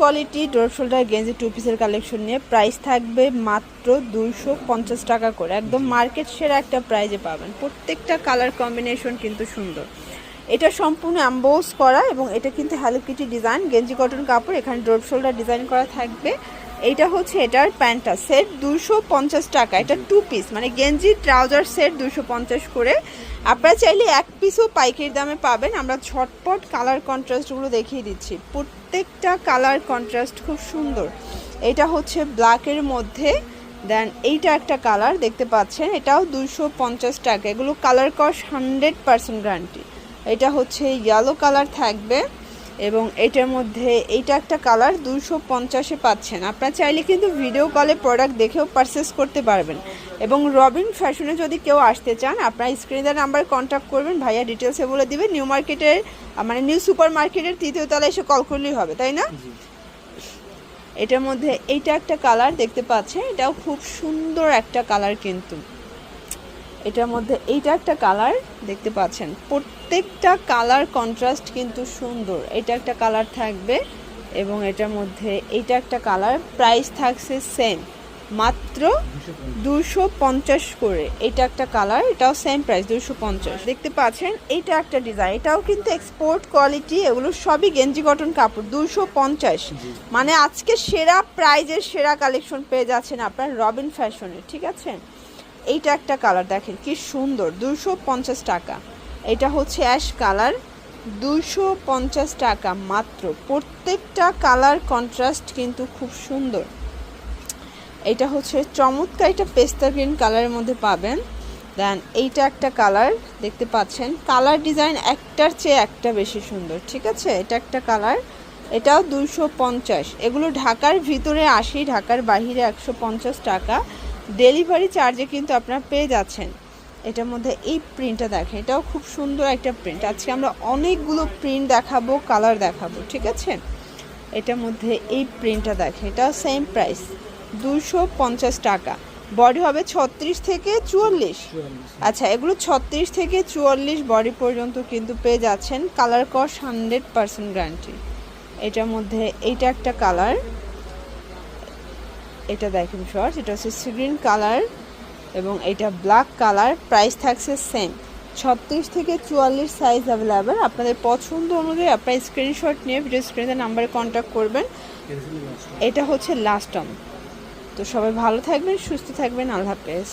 Quality drop shoulder গেঞ্জি two পিসের collection নিয়ে প্রাইস থাকবে মাত্র 250 টাকা করে। একদম মার্কেট সেরা একটা প্রাইজে পাবেন। প্রত্যেকটা কালার কম্বিনেশন কিন্তু সুন্দর। এটা সম্পূর্ণ অ্যাম্বোস করা এবং এটা কিন্তু হ্যালো কিটি ডিজাইন, গেঞ্জি কটন কাপড়, এখানে ড্রপ শোল্ডার ডিজাইন করা থাকবে। এইটা হচ্ছে এটার প্যান্টটা, সেট 250 টাকা। এটা টু পিস মানে গেঞ্জি ট্রাউজার সেট 250 করে। আপনারা চাইলে এক পিসও পাইকারি দামে পাবেন। আমরা ঝটপট কালার কন্ট্রাস্টগুলো দেখিয়ে দিচ্ছি। প্রত্যেকটা কালার কন্ট্রাস্ট খুব সুন্দর। এটা হচ্ছে ব্ল্যাকের মধ্যে, দেন এইটা একটা কালার দেখতে পাচ্ছেন, এটাও 250 টাকা। এগুলো কালার কস 100% গ্যারান্টি। এটা হচ্ছে ইয়েলো কালার থাকবে এবং এটার মধ্যে এইটা একটা কালার 250-এ পাচ্ছেন। আপনারা চাইলে কিন্তু ভিডিও কলে প্রোডাক্ট দেখেও পারচেস করতে পারবেন। এবং রবিন ফ্যাশনে যদি কেউ আসতে চান আপনারা স্ক্রিনে নাম্বারে কন্ট্যাক্ট করবেন, ভাইয়া ডিটেলসে বলে দিবেন। নিউ মার্কেটের মানে নিউ সুপার মার্কেটের 3য় তলায় এসে কল করলেই হবে, তাই না? এটার মধ্যে এইটা একটা কালার দেখতে পাচ্ছেন, এটাও খুব সুন্দর একটা কালার কিন্তু। এটার মধ্যে এইটা একটা কালার দেখতে পাচ্ছেন। প্রত্যেকটা কালার কন্ট্রাস্ট কিন্তু সুন্দর। এটা একটা কালার থাকবে এবং এটার মধ্যে এইটা একটা কালার। প্রাইস থাকছে সেম, মাত্র 250 করে। এটা একটা কালার, এটাও সেম প্রাইস 250। দেখতে পাচ্ছেন এইটা একটা ডিজাইন, এটাও কিন্তু এক্সপোর্ট কোয়ালিটি। এগুলো সবই গেঞ্জি কটন কাপড়। 250 মানে আজকে সেরা প্রাইজের সেরা কালেকশন পেয়ে যাচ্ছেন আপনার রবিন ফ্যাশনে, ঠিক আছে? এইটা একটা কালার দেখেন কি সুন্দর, 250 টাকা। এটা হচ্ছে অ্যাশ কালার, 250 টাকা মাত্র। প্রত্যেকটা কালার কন্ট্রাস্ট কিন্তু খুব সুন্দর। এটা হচ্ছে চমৎকার, এটা পেস্তা গ্রিন কালারের মধ্যে পাবেন। দেন এইটা একটা কালার দেখতে পাচ্ছেন, কালার ডিজাইন একটার চেয়ে একটা বেশি সুন্দর, ঠিক আছে? এটা একটা কালার, এটাও 250। এগুলো ঢাকার ভিতরে 80, ঢাকার বাহিরে 150 টাকা। ডেলিভারি চার্জে কিন্তু আপনারা পেয়ে যাচ্ছেন। এটার মধ্যে এই প্রিন্টটা দেখেন, এটাও খুব সুন্দর একটা প্রিন্ট। আজকে আমরা অনেকগুলো প্রিন্ট দেখাবো, কালার দেখাবো, ঠিক আছে? এটার মধ্যে এই প্রিন্টটা দেখেন, এটাও সেম প্রাইস 250 টাকা। বডি হবে 36 থেকে 44। আচ্ছা, এগুলো 36 থেকে 44 বডি পর্যন্ত কিন্তু পেয়ে যাচ্ছেন। কালার কস 100% গ্যারান্টি। এটার মধ্যে এইটা একটা কালার, এটা দেখেন শর্ট, এটা হচ্ছে সি গ্রিন কালার এবং এটা ব্ল্যাক কালার। প্রাইস থাকছে সেম, 36 থেকে 44 সাইজ অ্যাভেলেবেল। আপনাদের পছন্দ অনুযায়ী আপনারা স্ক্রিনশট নিয়ে ভিডিও স্ক্রিনের নাম্বারে কন্ট্যাক্ট করবেন। এটা হচ্ছে লাস্ট টাইম। তো সবাই ভালো থাকবেন, সুস্থ থাকবেন, আল্লাহ হাফেজ।